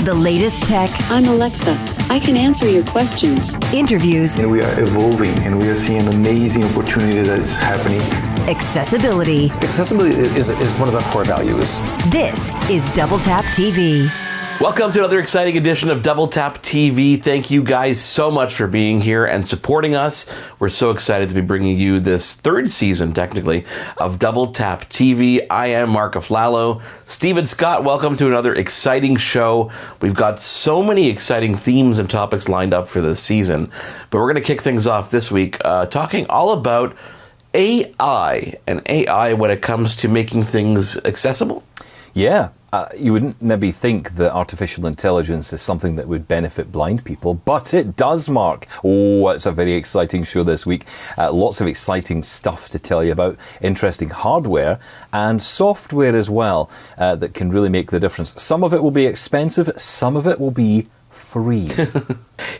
The latest tech. I'm Alexa. I can answer your questions. Interviews. And we are evolving, and we are seeing an amazing opportunity that is happening. Accessibility. Accessibility is one of our core values. This is Double Tap TV. Welcome to another exciting edition of Double Tap TV. Thank you guys so much for being here and supporting us. We're so excited to be bringing you this third season, technically, of Double Tap TV. I am Marc Aflalo. Steven Scott, welcome to another exciting show. We've got so many exciting themes and topics lined up for this season, but we're going to kick things off this week talking all about AI and AI when it comes to making things accessible. Yeah. You wouldn't maybe think that artificial intelligence is something that would benefit blind people, but it does, Mark. Oh, it's a very exciting show this week. Lots of exciting stuff to tell you about. Interesting hardware and software as well that can really make the difference. Some of it will be expensive, some of it will be free.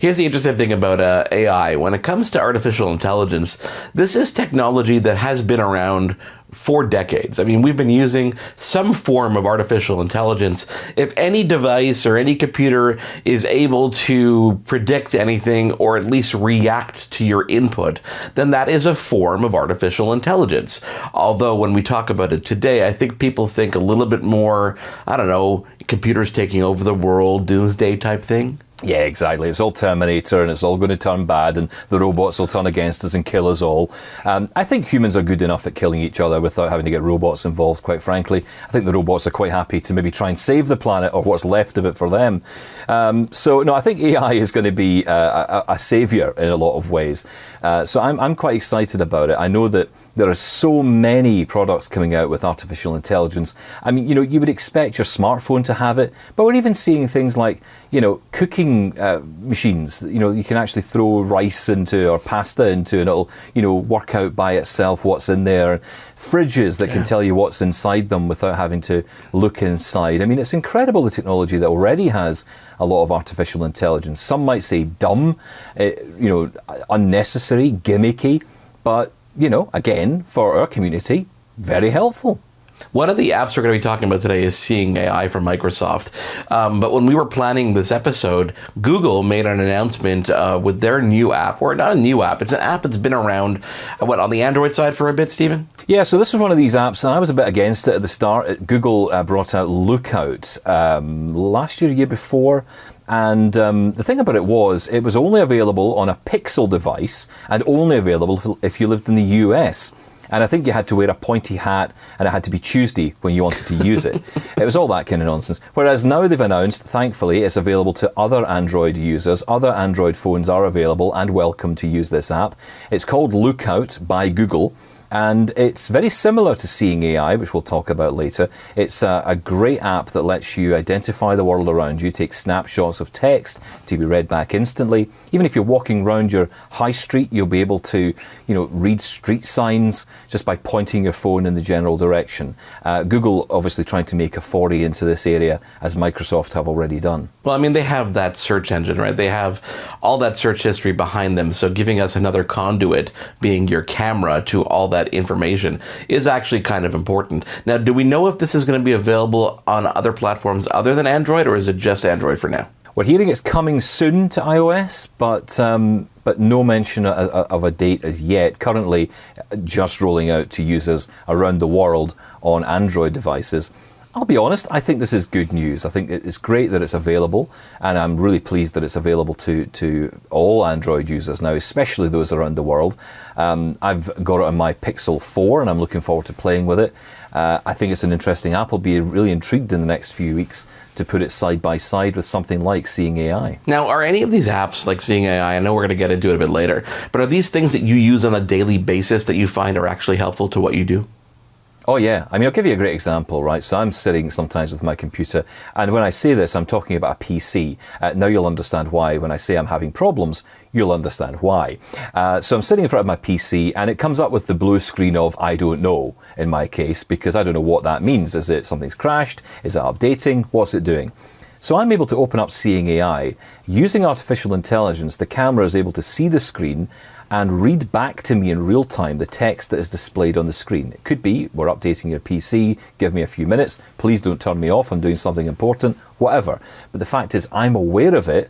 Here's the interesting thing about AI. When it comes to artificial intelligence, this is technology that has been around for decades. I mean, we've been using some form of artificial intelligence. If any device or any computer is able to predict anything or at least react to your input, then that is a form of artificial intelligence. Although when we talk about it today, I think people think a little bit more, I don't know, computers taking over the world, doomsday type thing. Yeah, exactly. It's all Terminator and it's all going to turn bad and the robots will turn against us and kill us all. I think humans are good enough at killing each other without having to get robots involved, quite frankly. I think the robots are quite happy to maybe try and save the planet or what's left of it for them. So, no, I think AI is going to be a savior in a lot of ways. So I'm quite excited about it. I know that there are so many products coming out with artificial intelligence. I mean, you would expect your smartphone to have it, but we're even seeing things like, cooking machines. You can actually throw rice into or pasta into and it'll, work out by itself what's in there. Fridges that can tell you what's inside them without having to look inside. I mean, it's incredible, the technology that already has a lot of artificial intelligence. Some might say dumb, unnecessary, gimmicky, but again, for our community, very helpful. One of the apps we're going to be talking about today is Seeing AI from Microsoft. But when we were planning this episode, Google made an announcement with their new app, or not a new app, it's an app that's been around, on the Android side for a bit, Stephen? Yeah, so this was one of these apps, and I was a bit against it at the start. Google brought out Lookout last year, year before. And the thing about it was only available on a Pixel device and only available if you lived in the US. And I think you had to wear a pointy hat and it had to be Tuesday when you wanted to use it. It was all that kind of nonsense. Whereas now they've announced, thankfully, it's available to other Android users. Other Android phones are available and welcome to use this app. It's called Lookout by Google. And it's very similar to Seeing AI, which we'll talk about later. It's a great app that lets you identify the world around you, take snapshots of text to be read back instantly. Even if you're walking around your high street, you'll be able to, read street signs just by pointing your phone in the general direction. Google obviously trying to make a foray into this area, as Microsoft have already done. Well, I mean, they have that search engine, right? They have all that search history behind them. So giving us another conduit, being your camera to all that information, is actually kind of important. Now, do we know if this is going to be available on other platforms other than Android, or is it just Android for now? We're hearing it's coming soon to iOS, but no mention of a date as yet. Currently, just rolling out to users around the world on Android devices. I'll be honest, I think this is good news. I think it's great that it's available, and I'm really pleased that it's available to all Android users now, especially those around the world. I've got it on my Pixel 4, and I'm looking forward to playing with it. I think it's an interesting app. I'll be really intrigued in the next few weeks to put it side by side with something like Seeing AI. Now, are any of these apps like Seeing AI, I know we're going to get into it a bit later, but are these things that you use on a daily basis that you find are actually helpful to what you do? Oh yeah, I mean, I'll give you a great example, right? So I'm sitting sometimes with my computer, and when I say this, I'm talking about a PC. Now you'll understand why. When I say I'm having problems, you'll understand why. So I'm sitting in front of my PC, and it comes up with the blue screen of I don't know, in my case, because I don't know what that means. Is it something's crashed? Is it updating? What's it doing? So I'm able to open up Seeing AI. Using artificial intelligence, the camera is able to see the screen and read back to me in real time the text that is displayed on the screen. It could be, we're updating your PC, give me a few minutes, please don't turn me off, I'm doing something important, whatever. But the fact is, I'm aware of it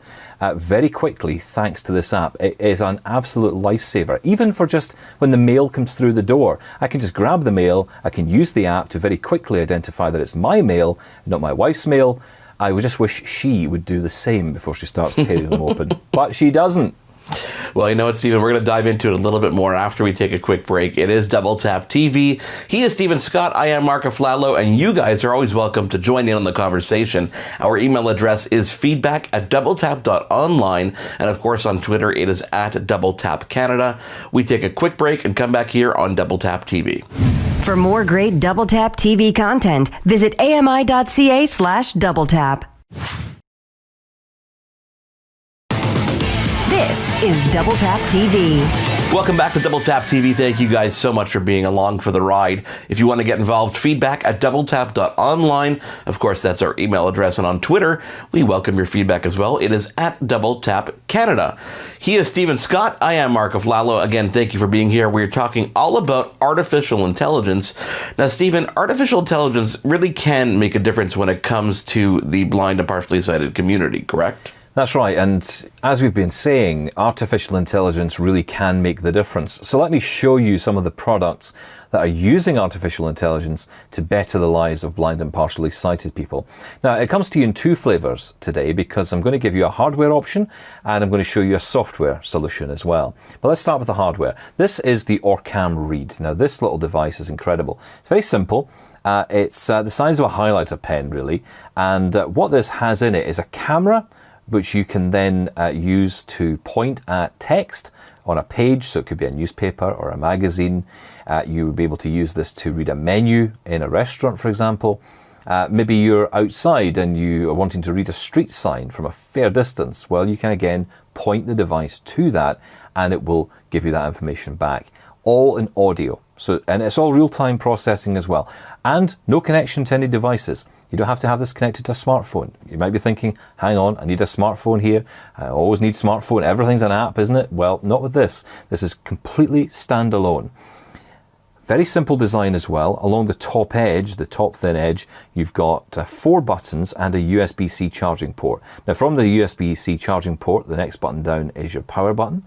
very quickly thanks to this app. It is an absolute lifesaver, even for just when the mail comes through the door. I can just grab the mail, I can use the app to very quickly identify that it's my mail, not my wife's mail. I would just wish she would do the same before she starts tearing them open, but she doesn't. Well, you know what, Steven? We're going to dive into it a little bit more after we take a quick break. It is Double Tap TV. He is Steven Scott. I am Marc and you guys are always welcome to join in on the conversation. Our email address is feedback@doubletap.online. And of course, on Twitter, it is @DoubleTapCanada. We take a quick break and come back here on Double Tap TV. For more great Double Tap TV content, visit ami.ca/doubletap. This is Double Tap TV. Welcome back to Double Tap TV. Thank you guys so much for being along for the ride. If you want to get involved, feedback@doubletap.online. Of course, that's our email address. And on Twitter, we welcome your feedback as well. It is @DoubleTapCanada. He is Steven Scott. I am Marc Again, thank you for being here. We're talking all about artificial intelligence. Now, Steven, artificial intelligence really can make a difference when it comes to the blind and partially sighted community, correct? That's right, and as we've been saying, artificial intelligence really can make the difference. So let me show you some of the products that are using artificial intelligence to better the lives of blind and partially sighted people. Now, it comes to you in two flavors today because I'm going to give you a hardware option and I'm going to show you a software solution as well. But let's start with the hardware. This is the OrCam Read. Now, this little device is incredible. It's very simple. It's the size of a highlighter pen, really. And what this has in it is a camera which you can then use to point at text on a page, so it could be a newspaper or a magazine. You would be able to use this to read a menu in a restaurant, for example. Maybe you're outside and you are wanting to read a street sign from a fair distance. Well, you can again point the device to that and it will give you that information back. All in audio. And it's all real-time processing as well. And no connection to any devices. You don't have to have this connected to a smartphone. You might be thinking, hang on, I need a smartphone here. I always need smartphone. Everything's an app, isn't it? Well, not with this. This is completely standalone. Very simple design as well. Along the top edge, the top thin edge, you've got 4 buttons and a USB-C charging port. Now from the USB-C charging port, the next button down is your power button.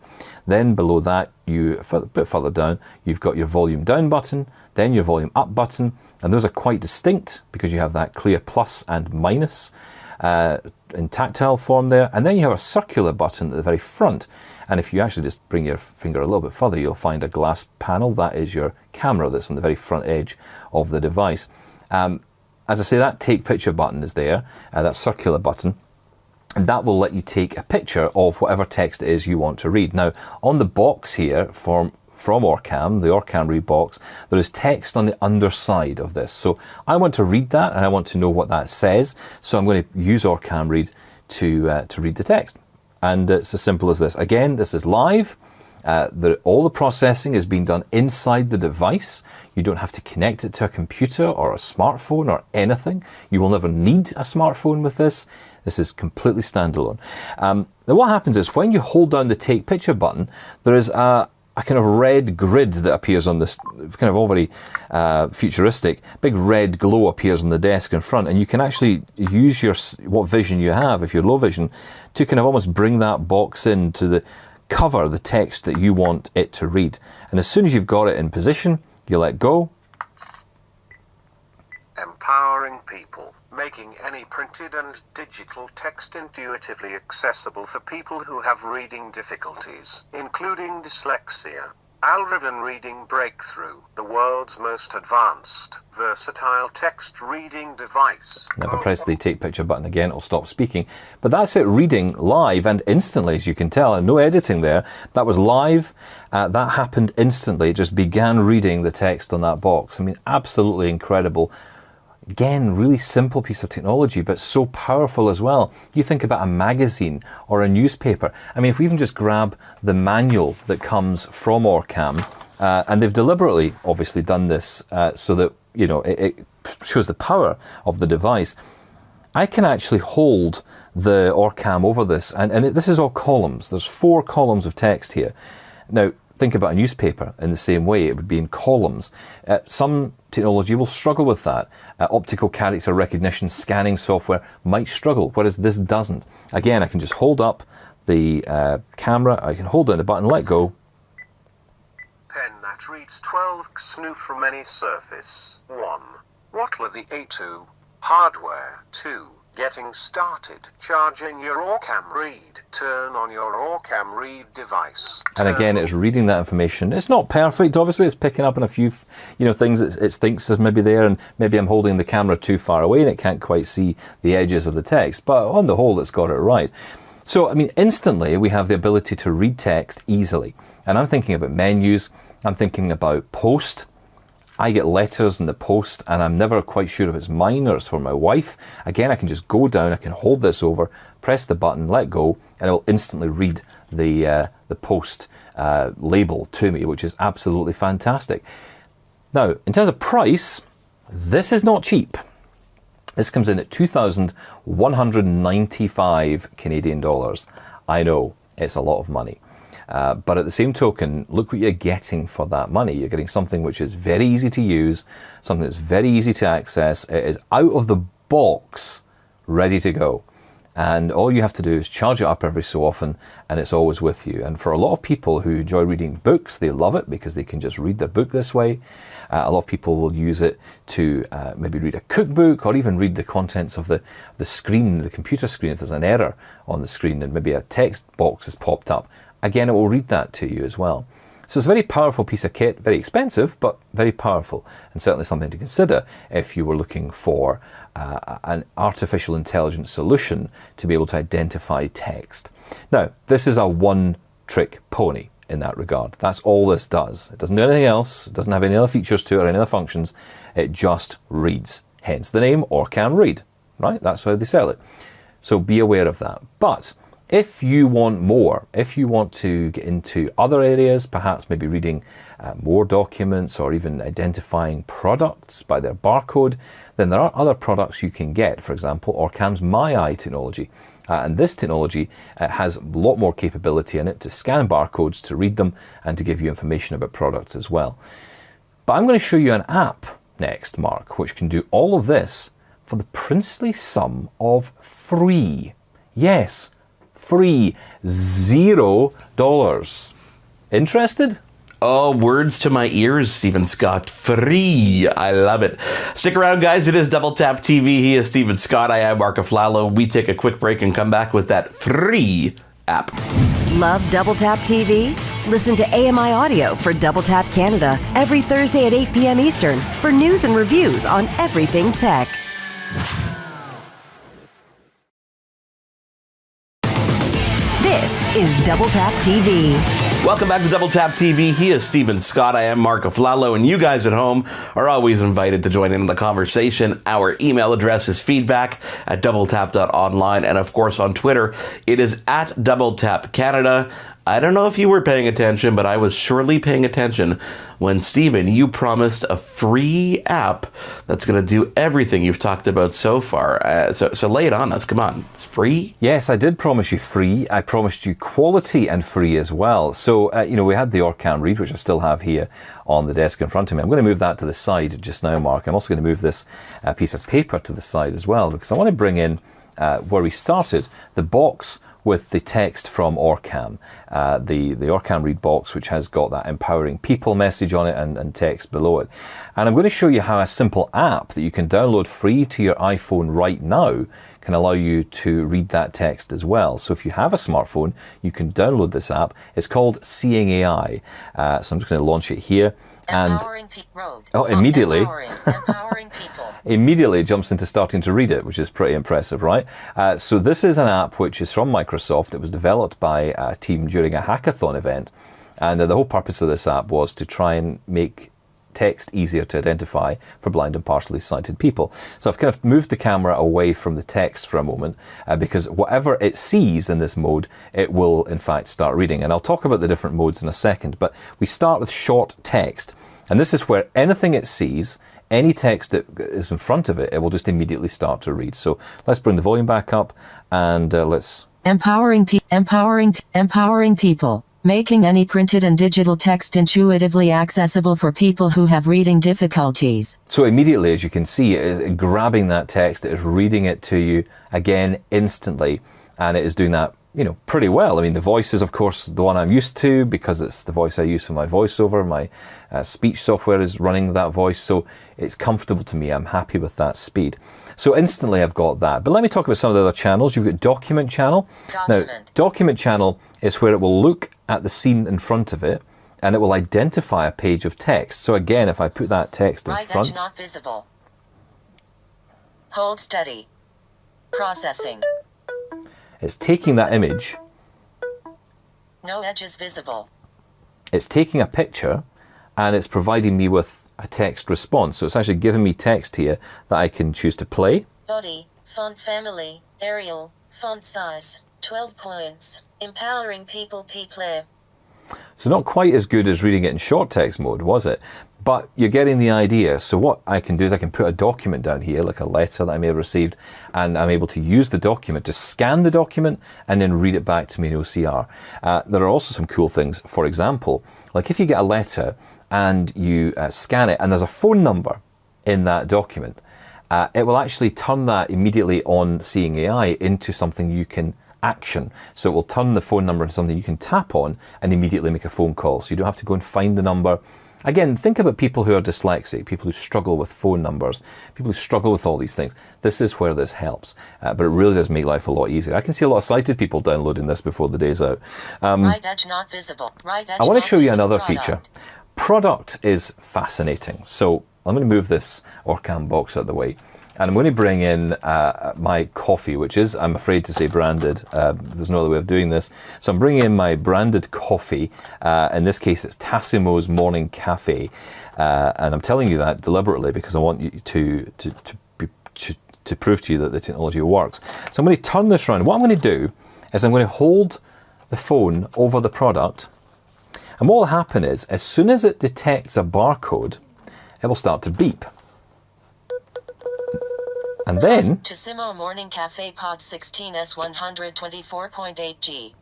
Then below that, a bit further down, you've got your volume down button, then your volume up button, and those are quite distinct because you have that clear plus and minus in tactile form there. And then you have a circular button at the very front. And if you actually just bring your finger a little bit further, you'll find a glass panel. That is your camera that's on the very front edge of the device. As I say, that take picture button is there, that circular button. And that will let you take a picture of whatever text it is you want to read. Now, on the box here from OrCam, the OrCam Read box, there is text on the underside of this. So I want to read that and I want to know what that says. So I'm going to use OrCam Read to read the text. And it's as simple as this. Again, this is live. All the processing is being done inside the device. You don't have to connect it to a computer or a smartphone or anything. You will never need a smartphone with this. This is completely standalone. Now what happens is when you hold down the take picture button, there is a kind of red grid that appears on this, kind of all very futuristic. Big red glow appears on the desk in front, and you can actually use what vision you have, if you're low vision, to kind of almost bring that box in to cover the text that you want it to read. And as soon as you've got it in position, you let go. Empowering people, making any printed and digital text intuitively accessible for people who have reading difficulties, including dyslexia. Alraven Reading Breakthrough, the world's most advanced, versatile text reading device. Never press the take picture button again, it'll stop speaking. But that's it reading live and instantly, as you can tell, and no editing there. That was live, that happened instantly. It just began reading the text on that box. I mean, absolutely incredible. Again, really simple piece of technology, but so powerful as well. You think about a magazine or a newspaper. I mean, if we even just grab the manual that comes from OrCam, and they've deliberately, obviously, done this so that, you know, it shows the power of the device. I can actually hold the OrCam over this, and this is all columns. There's 4 columns of text here. Now, think about a newspaper in the same way. It would be in columns. Some technology will struggle with that. Optical character recognition scanning software might struggle, whereas this doesn't. Again, I can just hold up the camera, I can hold down the button, let go. Pen that reads 12 XNU from any surface. 1. What were the A2? Hardware. 2. Getting started. Charging your OrCam Read. Turn on your OrCam Read device. And again, it's reading that information. It's not perfect, obviously. It's picking up on a few, things it thinks is maybe there, and maybe I'm holding the camera too far away and it can't quite see the edges of the text. But on the whole, it's got it right. So, I mean, instantly we have the ability to read text easily. And I'm thinking about menus. I'm thinking about post. I get letters in the post and I'm never quite sure if it's mine or it's for my wife. Again, I can just go down, I can hold this over, press the button, let go, and it will instantly read the post label to me, which is absolutely fantastic. Now, in terms of price, this is not cheap. This comes in at 2,195 Canadian dollars. I know, it's a lot of money. But at the same token, look what you're getting for that money. You're getting something which is very easy to use, something that's very easy to access. It is out of the box, ready to go. And all you have to do is charge it up every so often, and it's always with you. And for a lot of people who enjoy reading books, they love it because they can just read their book this way. A lot of people will use it to maybe read a cookbook or even read the contents of the screen, the computer screen, if there's an error on the screen and maybe a text box has popped up. Again, it will read that to you as well. So it's a very powerful piece of kit, very expensive, but very powerful, and certainly something to consider if you were looking for an artificial intelligence solution to be able to identify text. Now, this is a one-trick pony in that regard. That's all this does. It doesn't do anything else. It doesn't have any other features to it or any other functions. It just reads. Hence the name OrCam Read, right? That's how they sell it. So be aware of that. But if you want more, if you want to get into other areas, perhaps maybe reading more documents or even identifying products by their barcode, then there are other products you can get. For example, OrCam's My Eye technology. And this technology has a lot more capability in it to scan barcodes, to read them, and to give you information about products as well. But I'm going to show you an app next, Mark, which can do all of this for the princely sum of free. Yes, free. $0. Interested? Oh, words to my ears, Steven Scott. Free. I love it. Stick around, guys. It is Double Tap TV. He is Steven Scott. I am Marc Aflalo. We take a quick break and come back with that free app. Love Double Tap TV? Listen to AMI Audio for Double Tap Canada every Thursday at 8 p.m. Eastern for news and reviews on everything tech. This is Double Tap TV. Welcome back to Double Tap TV. He is Steven Scott. I am Marc Aflalo, and you guys at home are always invited to join in on the conversation. Our email address is feedback@doubletap.online, and of course on Twitter, it is @DoubleTapCanada. I don't know if you were paying attention, but I was surely paying attention when, Steven, you promised a free app that's going to do everything you've talked about so far. So lay it on us. Come on. It's free? Yes, I did promise you free. I promised you quality and free as well. So, we had the OrCam Read, which I still have here on the desk in front of me. I'm going to move that to the side just now, Mark. I'm also going to move this piece of paper to the side as well, because I want to bring in where we started, the box with the text from OrCam, the OrCam Read box, which has got that empowering people message on it and text below it. And I'm going to show you how a simple app that you can download free to your iPhone right now can allow you to read that text as well. So if you have a smartphone, you can download this app. It's called Seeing AI. So I'm just going to launch it here. Empowering Road. Oh, immediately. Empowering people. Immediately jumps into starting to read it, which is pretty impressive, right? So this is an app which is from Microsoft. It was developed by a team during a hackathon event. And the whole purpose of this app was to try and make text easier to identify for blind and partially sighted people. So I've kind of moved the camera away from the text for a moment because whatever it sees in this mode, it will in fact start reading. And I'll talk about the different modes in a second, but we start with short text. And this is where anything it sees, any text that is in front of it, it will just immediately start to read. So let's bring the volume back up and let's... Empowering people. Making any printed and digital text intuitively accessible for people who have reading difficulties. So immediately, as you can see, it is grabbing that text, it is reading it to you again instantly, and it is doing that, you know, pretty well. I mean, the voice is, of course, the one I'm used to because it's the voice I use for my voiceover. My speech software is running that voice, so it's comfortable to me. I'm happy with that speed. So instantly I've got that. But let me talk about some of the other channels. You've got Document Channel. Now, Document Channel is where it will look at the scene in front of it, and it will identify a page of text. So again, if I put that text in front... Edge not visible. Hold steady. Processing. It's taking that image. No edges visible. It's taking a picture, and it's providing me with a text response. So it's actually giving me text here that I can choose to play. Body, font family, Arial, font size, 12 points. Empowering people, P-play. So not quite as good as reading it in short text mode, was it? But you're getting the idea. So what I can do is I can put a document down here, like a letter that I may have received, and I'm able to use the document to scan the document and then read it back to me in OCR. There are also some cool things. For example, like if you get a letter and you scan it and there's a phone number in that document, it will actually turn that immediately on Seeing AI into something you can action. So it will turn the phone number into something you can tap on and immediately make a phone call. So you don't have to go and find the number. Again, think about people who are dyslexic, people who struggle with phone numbers, people who struggle with all these things. This is where this helps, but it really does make life a lot easier. I can see a lot of sighted people downloading this before the day's out. Right edge not visible. Right edge I want to show you another product. feature. Product is fascinating. So I'm going to move this OrCam box out of the way. And I'm going to bring in my coffee, which is, I'm afraid to say, branded. There's no other way of doing this. So I'm bringing in my branded coffee. In this case, it's Tassimo's Morning Cafe. And I'm telling you that deliberately because I want you to prove to you that the technology works. So I'm going to turn this around. What I'm going to do is I'm going to hold the phone over the product. And what will happen is, as soon as it detects a barcode, it will start to beep. And then... Tassimo Morning Cafe Pod 16S 124.8G.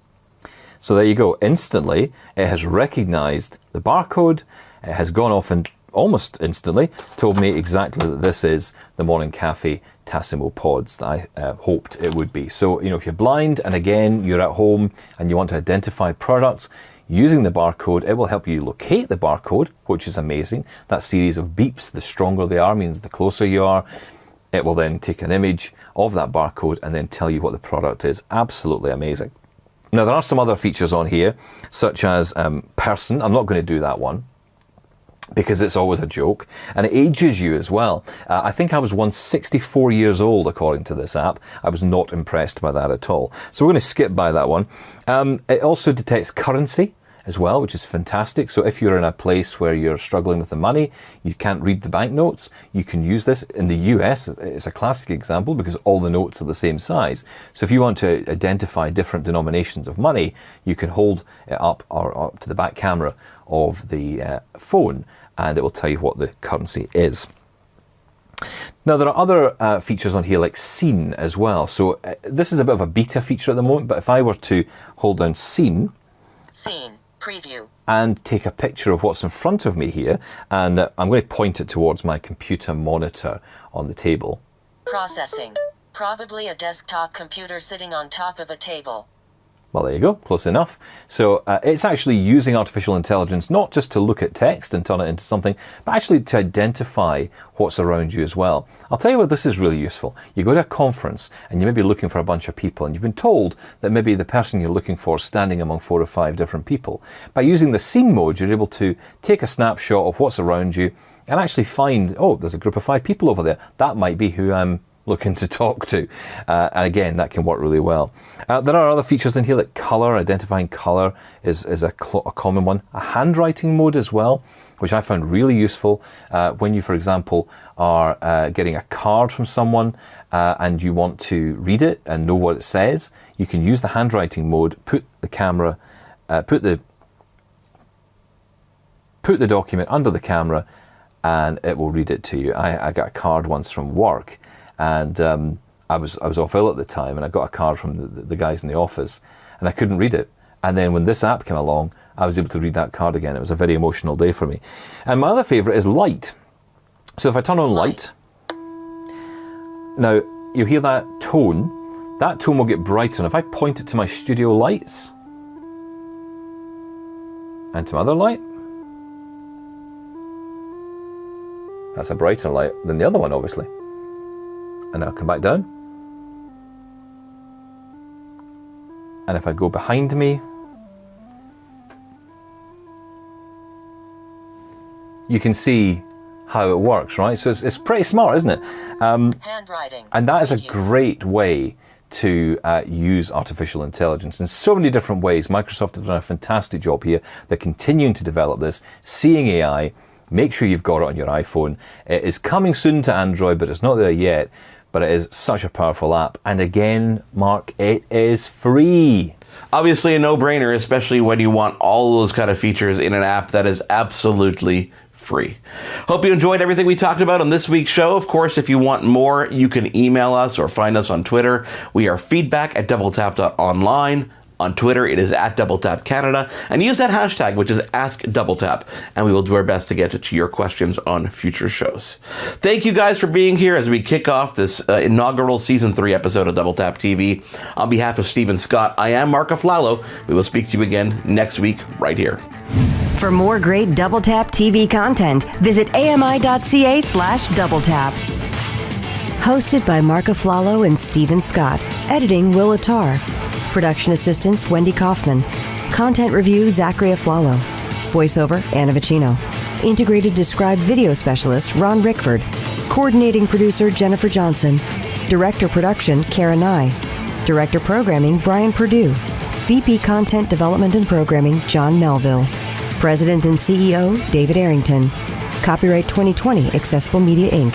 So there you go. Instantly, it has recognized the barcode. It has gone off and almost instantly told me exactly that this is the Morning Cafe Tassimo pods that I hoped it would be. So, you know, if you're blind and again, you're at home and you want to identify products, using the barcode, it will help you locate the barcode, which is amazing. That series of beeps, the stronger they are, means the closer you are. It will then take an image of that barcode and then tell you what the product is. Absolutely amazing. Now, there are some other features on here, such as person. I'm not going to do that one because it's always a joke, and it ages you as well. I think I was once 64 years old, according to this app. I was not impressed by that at all. So we're going to skip by that one. It also detects currency as well, which is fantastic. So if you're in a place where you're struggling with the money, you can't read the banknotes, you can use this. In the US, it's a classic example because all the notes are the same size. So if you want to identify different denominations of money, you can hold it up or up to the back camera of the phone and it will tell you what the currency is. Now, there are other features on here like Scene as well. So this is a bit of a beta feature at the moment, but if I were to hold down Scene, Preview, and take a picture of what's in front of me here, and I'm going to point it towards my computer monitor on the table. Processing. Probably a desktop computer sitting on top of a table. Well, there you go, close enough. So it's actually using artificial intelligence not just to look at text and turn it into something, but actually to identify what's around you as well. I'll tell you what, this is really useful. You go to a conference and you may be looking for a bunch of people and you've been told that maybe the person you're looking for is standing among 4 or 5 different people. By using the scene mode, you're able to take a snapshot of what's around you and actually find, oh, there's a group of 5 people over there. That might be who I'm looking to talk to. And again, that can work really well. There are other features in here like color. Identifying color is a common one. A handwriting mode as well, which I found really useful. When you, for example, are getting a card from someone and you want to read it and know what it says, you can use the handwriting mode, put the camera, put the document under the camera, and it will read it to you. I got a card once from work, and I was off ill at the time, and I got a card from the guys in the office, and I couldn't read it. And then when this app came along, I was able to read that card again. It was a very emotional day for me. And my other favourite is light. So if I turn on light, now you hear that tone will get brighter. And if I point it to my studio lights, and to my other light, that's a brighter light than the other one, obviously. And I'll come back down. And if I go behind me, you can see how it works, right? So it's pretty smart, isn't it? Handwriting. And that is a great way to use artificial intelligence in so many different ways. Microsoft have done a fantastic job here. They're continuing to develop this, seeing AI. Make sure you've got it on your iPhone. It is coming soon to Android, but it's not there yet. But it is such a powerful app. And again, Mark, it is free. Obviously a no-brainer, especially when you want all those kind of features in an app that is absolutely free. Hope you enjoyed everything we talked about on this week's show. Of course, if you want more, you can email us or find us on Twitter. We are feedback@doubletap.online. On Twitter, it is @DoubleTapCanada. And use that hashtag, which is AskDoubleTap, and we will do our best to get to your questions on future shows. Thank you guys for being here as we kick off this inaugural Season 3 episode of Double Tap TV. On behalf of Steven Scott, I am Marc Aflalo. We will speak to you again next week right here. For more great Double Tap TV content, visit ami.ca/doubletap. Hosted by Marc Aflalo and Steven Scott. Editing Will Attar. Production assistants Wendy Kaufman. Content review Zachary Aflalo. Voiceover Anna Vicino. Integrated described video specialist Ron Rickford. Coordinating producer Jennifer Johnson. Director production Kara Nye. Director programming Brian Perdue. VP Content Development and Programming John Melville. President and CEO David Arrington. Copyright 2020 Accessible Media Inc.